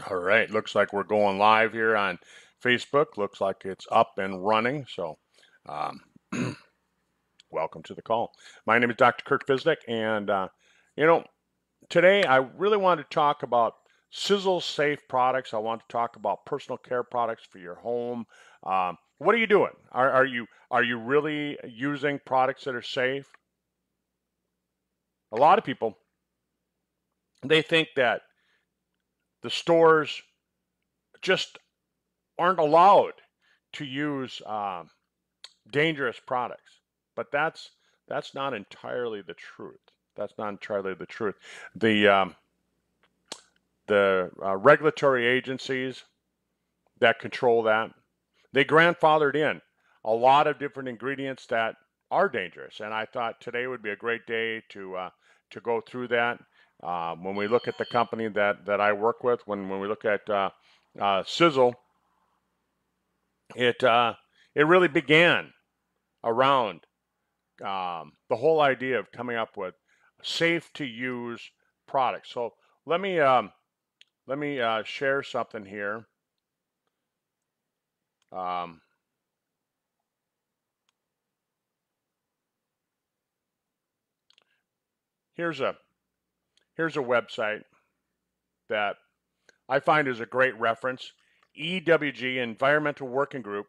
All right, looks like we're going live here on Facebook. Looks like it's up and running. So, um, welcome to the call. My name is Dr. Kirk Fisnick, and you know, today I really want to talk about Sizzle safe products. I want to talk about personal care products for your home. What are you doing? Are you really using products that are safe? A lot of people, they think that the stores just aren't allowed to use dangerous products. But that's not entirely the truth. That's not entirely the truth. The um, the regulatory agencies that control that, they grandfathered in a lot of different ingredients that are dangerous. And I thought today would be a great day to go through that. When we look at the company that I work with, when we look at Sizzle, it really began around the whole idea of coming up with safe to use products. So let me um, let me share something here. Um, here's a here's a website that I find is a great reference. EWG, Environmental Working Group,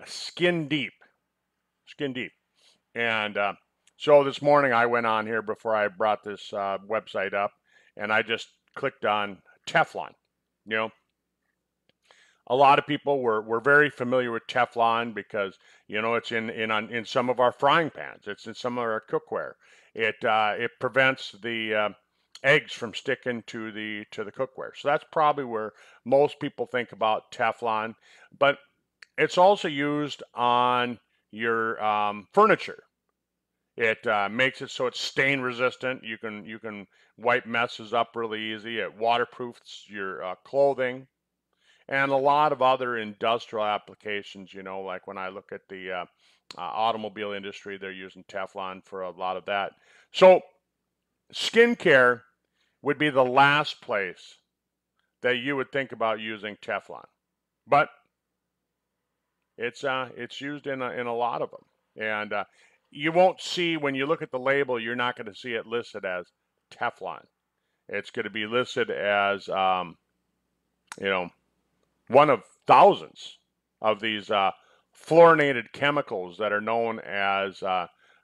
Skin Deep, Skin Deep. And so this morning I went on here before I brought this website up, and I just clicked on Teflon. You know, a lot of people were very familiar with Teflon because it's in some of our frying pans. It's in some of our cookware. It prevents the eggs from sticking to the cookware. So that's probably where most people think about Teflon. But it's also used on your furniture. It makes it so it's stain resistant. You can wipe messes up really easy. It waterproofs your clothing and a lot of other industrial applications. Like when I look at the automobile industry, they're using Teflon for a lot of that. So skincare would be the last place that you would think about using Teflon, but it's used in a lot of them, and you won't see when you look at the label. You're not going to see it listed as Teflon. It's going to be listed as you know one of thousands of these fluorinated chemicals that are known as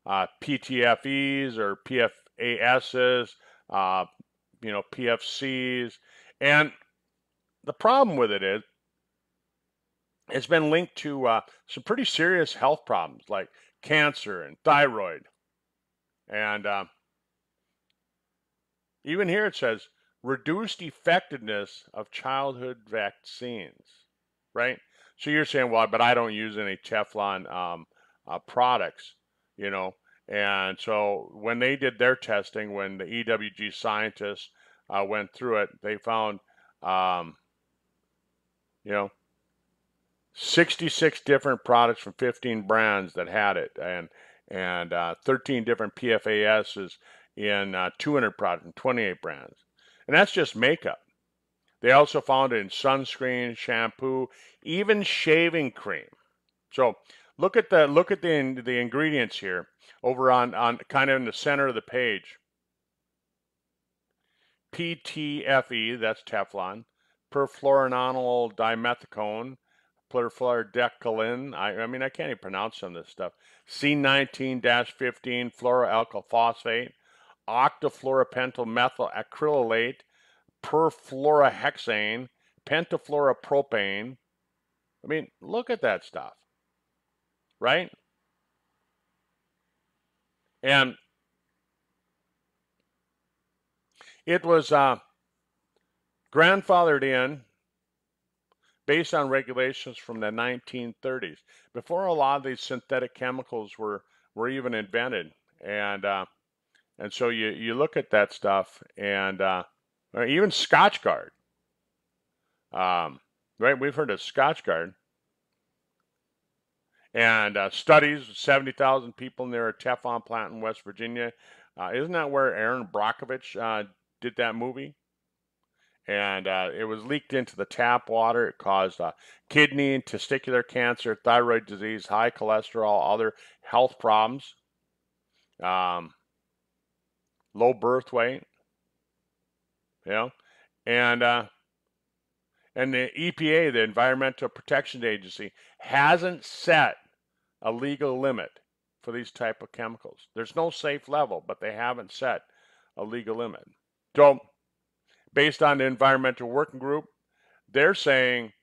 PTFEs or PFASs, uh, PFCs. And the problem with it is it's been linked to some pretty serious health problems like cancer and thyroid. And even here it says reduced effectiveness of childhood vaccines, right? So you're saying, well, but I don't use any Teflon products, you know. And so when they did their testing, when the EWG scientists went through it, they found, um, you know, 66 different products from 15 brands that had it, and 13 different PFASs in 200 products and 28 brands. And that's just makeup. They also found it in sunscreen, shampoo, even shaving cream. So look at the ingredients here over on kind of in the center of the page. PTFE, that's Teflon, perfluoroalkyl dimethicone, perfluorodecaline. I mean, I can't even pronounce some of this stuff. C19-15 fluoroalkyl phosphate, octafluoropentyl acrylate, perfluorohexane, pentafluoropropane. I mean, look at that stuff, right? And it was grandfathered in based on regulations from the 1930s, before a lot of these synthetic chemicals were even invented. And so you look at that stuff, and or even Scotchgard, right? We've heard of Scotchgard, and studies 70,000 people near a Teflon plant in West Virginia. Isn't that where Aaron Brockovich did that movie? and it was leaked into the tap water. It caused kidney and testicular cancer, thyroid disease, high cholesterol, other health problems, um, low birth weight, you know, and and the EPA, the Environmental Protection Agency, hasn't set a legal limit for these type of chemicals. There's no safe level, but they haven't set a legal limit. So, based on the Environmental Working Group, they're saying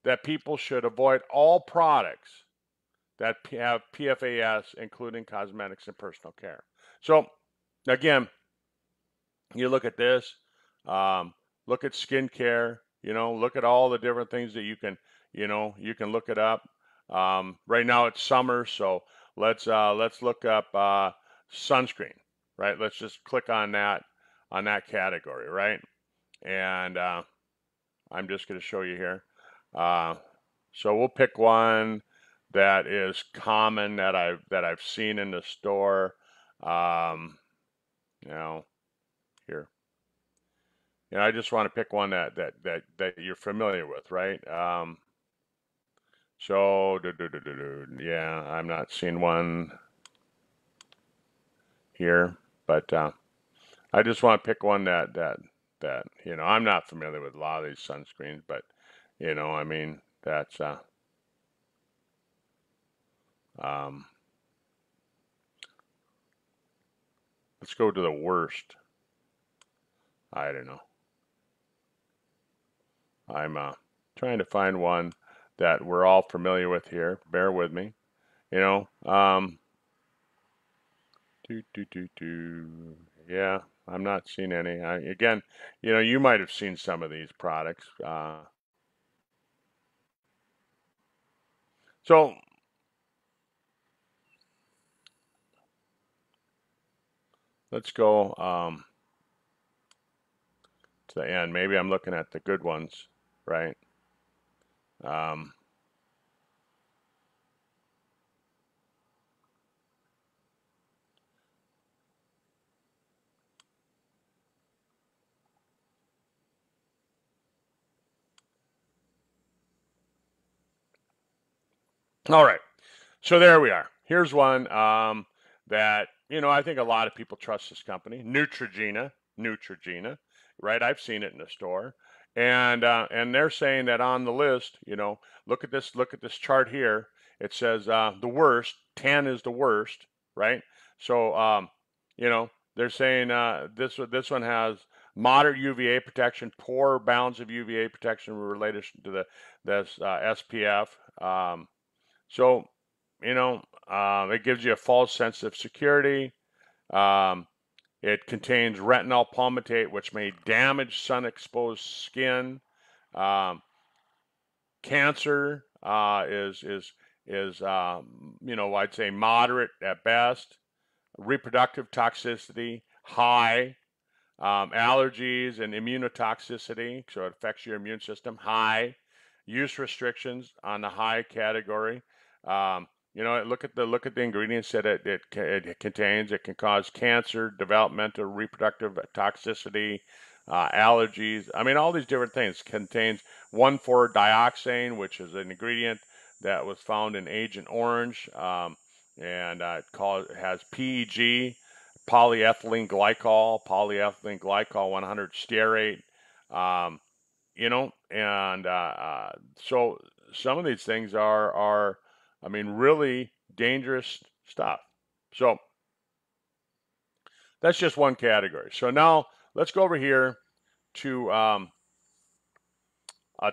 that people should avoid all products that have PFAS, including cosmetics and personal care. So, again, you look at this, look at skincare, look at all the different things that you can, you can look it up. Right now it's summer, so let's look up sunscreen, right? Let's just click on that category, right? And I'm just going to show you here. So we'll pick one that is common that I've seen in the store. Here. I just want to pick one that you're familiar with, right? So yeah, I'm not seeing one here, but I just want to pick one that I'm not familiar with a lot of these sunscreens, but I mean that's let's go to the worst. I don't know. I'm trying to find one that we're all familiar with here. Bear with me. Yeah, I'm not seeing any. Again, you might have seen some of these products. So let's go to the end. Maybe I'm looking at the good ones, right? All right. So there we are. Here's one that I think a lot of people trust this company, Neutrogena, right? I've seen it in the store, and they're saying that on the list, look at this chart here. It says the worst, 10 is the worst, right? So they're saying this one has moderate UVA protection, poor balance of UVA protection in relation to this SPF. So, it gives you a false sense of security. Um, it contains retinol palmitate, which may damage sun-exposed skin. Um, Cancer is I'd say moderate at best. Reproductive toxicity high. Allergies and immunotoxicity, so it affects your immune system, high. Use restrictions on the high category. Look at the ingredients that it contains. It can cause cancer, developmental, reproductive toxicity, allergies. I mean, all these different things. Contains 1,4-dioxane, which is an ingredient that was found in Agent Orange, and it has PEG, polyethylene glycol 100 stearate, and so some of these things are, I mean, really dangerous stuff. So that's just one category. So now let's go over here to a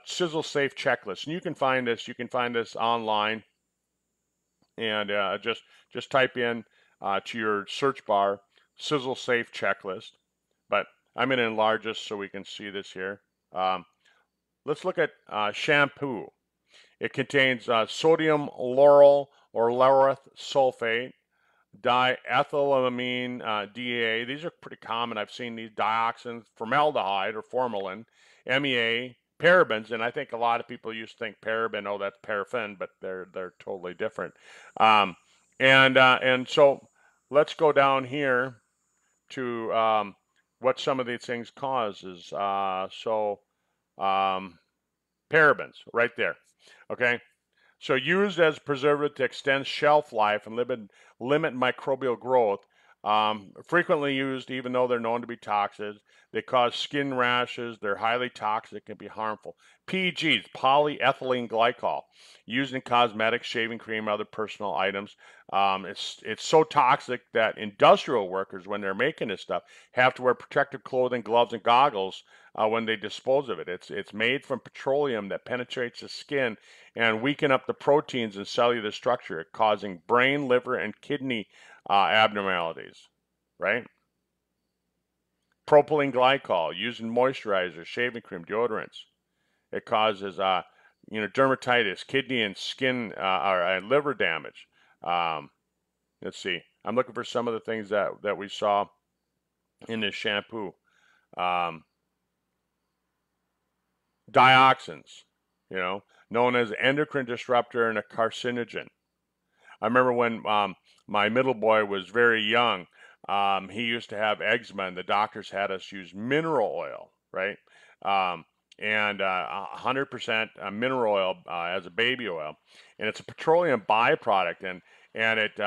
Sizzle Safe checklist, and you can find this. You can find this online, and just type in to your search bar Sizzle Safe checklist. But I'm going to enlarge this so we can see this here. Let's look at shampoo. It contains sodium lauryl or laureth sulfate, diethylamine DA. These are pretty common. I've seen these dioxins, formaldehyde or formalin, MEA, parabens, and I think a lot of people used to think paraben, oh, that's paraffin, but they're totally different. And so let's go down here to what some of these things cause is parabens right there. Okay, so used as preservative to extend shelf life and limit microbial growth. Frequently used, even though they're known to be toxic. They cause skin rashes. They're highly toxic and can be harmful. PEGs, polyethylene glycol, used in cosmetics, shaving cream, other personal items. It's so toxic that industrial workers, when they're making this stuff, have to wear protective clothing, gloves, and goggles when they dispose of it. It's made from petroleum that penetrates the skin and weaken up the proteins and cellular structure, causing brain, liver, and kidney abnormalities, right? Propylene glycol, used in moisturizers, shaving cream, deodorants. It causes, dermatitis, kidney and skin or liver damage. Let's see. I'm looking for some of the things that we saw in this shampoo. Dioxins, known as endocrine disruptor and a carcinogen. I remember when my middle boy was very young, he used to have eczema, and the doctors had us use mineral oil, right? And 100% mineral oil as a baby oil, and it's a petroleum byproduct, and it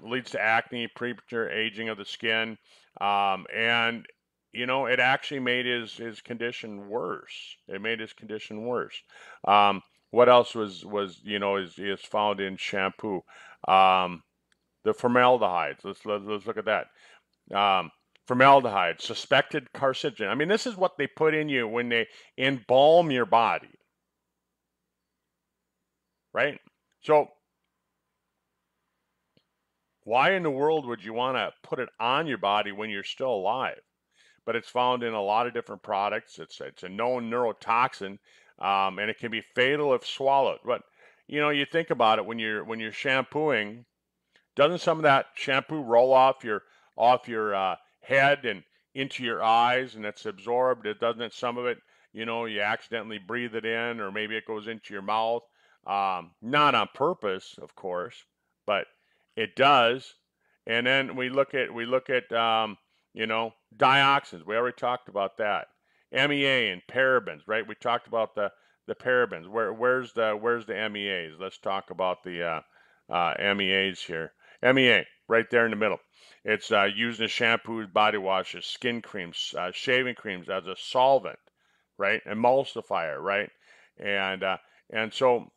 leads to acne, premature aging of the skin, and it actually made his condition worse. It made his condition worse. What else was is found in shampoo? The formaldehydes. Let's look at that. Formaldehyde, suspected carcinogen. I mean, this is what they put in you when they embalm your body, right? So why in the world would you want to put it on your body when you're still alive? But it's found in a lot of different products. It's a known neurotoxin, and it can be fatal if swallowed. But you think about it when you're shampooing. Doesn't some of that shampoo roll off your head and into your eyes, and it's absorbed? It doesn't. Some of it, you accidentally breathe it in, or maybe it goes into your mouth. Not on purpose, of course, but it does. And then we look at dioxins. We already talked about that. MEA and parabens, right? We talked about the parabens. Where's the MEAs? Let's talk about the MEAs here. MEA, right there in the middle. It's used in shampoos, body washes, skin creams, shaving creams as a solvent, right? Emulsifier, right? And so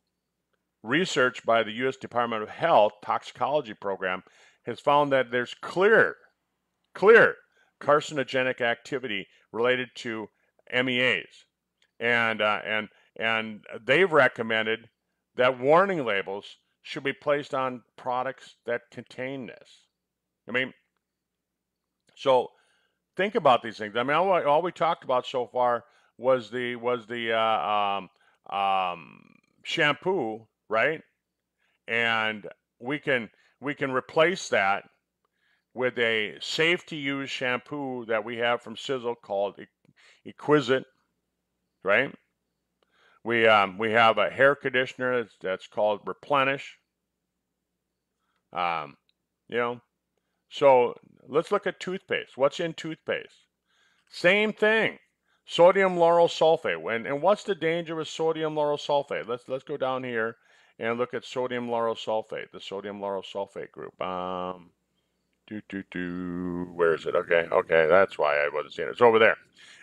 research by the U.S. Department of Health toxicology program has found that there's clear carcinogenic activity related to MEAs, and they've recommended that warning labels should be placed on products that contain this. I mean, so think about these things. I mean, all we talked about so far was the shampoo, right? And we can replace that with a safe to use shampoo that we have from Sizzle called Exquisite, right? We have a hair conditioner that's called Replenish. So let's look at toothpaste. What's in toothpaste? Same thing. Sodium lauryl sulfate. And what's the danger with sodium lauryl sulfate? Let's go down here and look at sodium lauryl sulfate, the sodium lauryl sulfate group. Where is it? Okay, that's why I wasn't seeing it. It's over there.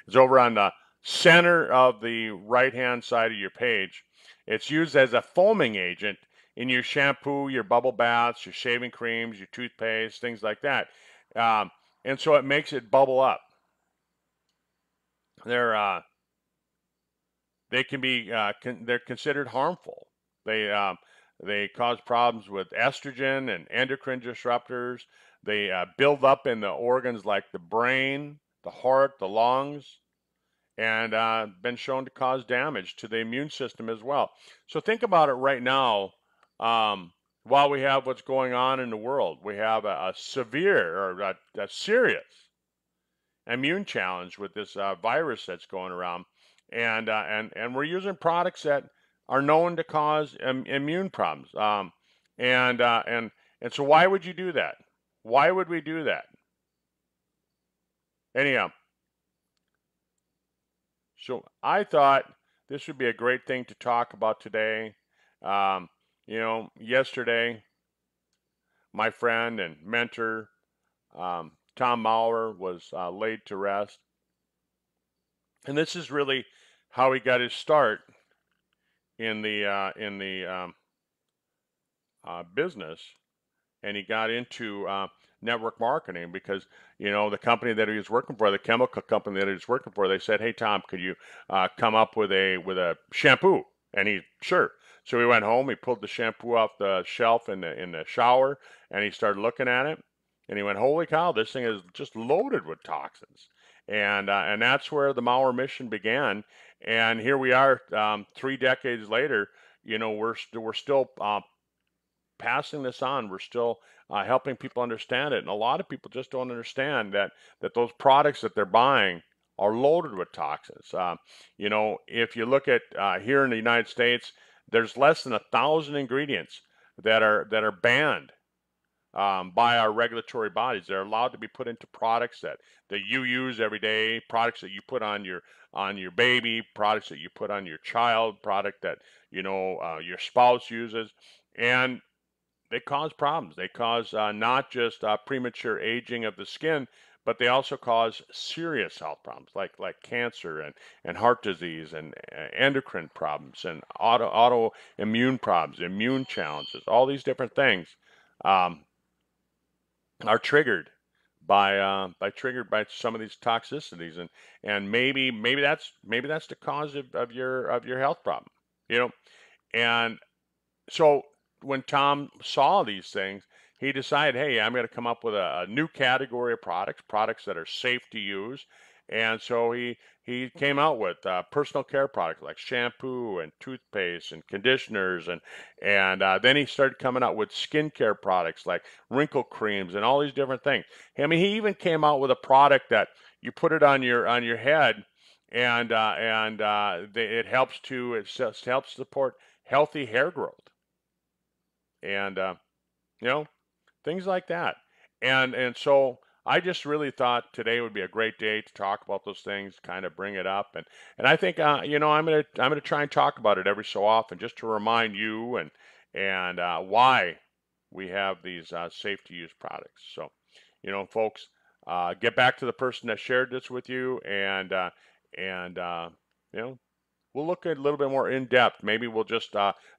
It's over on the center of the right-hand side of your page. It's used as a foaming agent in your shampoo, your bubble baths, your shaving creams, your toothpaste, things like that. And so it makes it bubble up. They can be they're considered harmful. They cause problems with estrogen and endocrine disruptors. They build up in the organs like the brain, the heart, the lungs, and been shown to cause damage to the immune system as well. So think about it right now. While we have what's going on in the world, we have a severe or a serious immune challenge with this virus that's going around, and we're using products that are known to cause immune problems. And so why would you do that? Why would we do that? Anyhow, so I thought this would be a great thing to talk about today. Um, yesterday, my friend and mentor, Tom Mower, was laid to rest. And this is really how he got his start in the business, and he got into network marketing because the company that he was working for, the chemical company that he was working for, they said, "Hey Tom, could you come up with a shampoo?" And he sure. So he went home, he pulled the shampoo off the shelf in the shower, and he started looking at it, and he went, "Holy cow, this thing is just loaded with toxins." And that's where the Mower Mission began. And here we are, 3 decades later. We're still passing this on. We're still helping people understand it, and a lot of people just don't understand that those products that they're buying are loaded with toxins. If you look at here in the United States, there's less than 1,000 ingredients that are banned by our regulatory bodies. They're allowed to be put into products that you use every day, products that you put on your baby, products that you put on your child, product that your spouse uses, and they cause problems. They cause not just premature aging of the skin, but they also cause serious health problems like cancer and heart disease and endocrine problems and autoimmune problems, immune challenges. All these different things um, are triggered by some of these toxicities, and maybe that's the cause of your health problem. You know, and so when Tom saw these things, he decided, hey, I'm going to come up with a new category of products that are safe to use. And so he came out with personal care products like shampoo and toothpaste and conditioners, and then he started coming out with skincare products like wrinkle creams and all these different things. I mean, he even came out with a product that you put it on your head, it helps support healthy hair growth, and you know things like that. And so I just really thought today would be a great day to talk about those things, kind of bring it up, and I think I'm gonna try and talk about it every so often, just to remind you and why we have these safe to use products. So, folks, get back to the person that shared this with you, and you know we'll look at a little bit more in depth. Maybe we'll just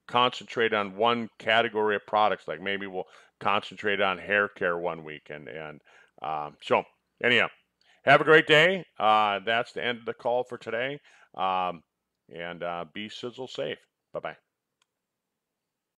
concentrate on one category of products. Like maybe we'll concentrate on hair care one week. And so anyhow, have a great day. That's the end of the call for today. And be Sizzle safe. Bye bye.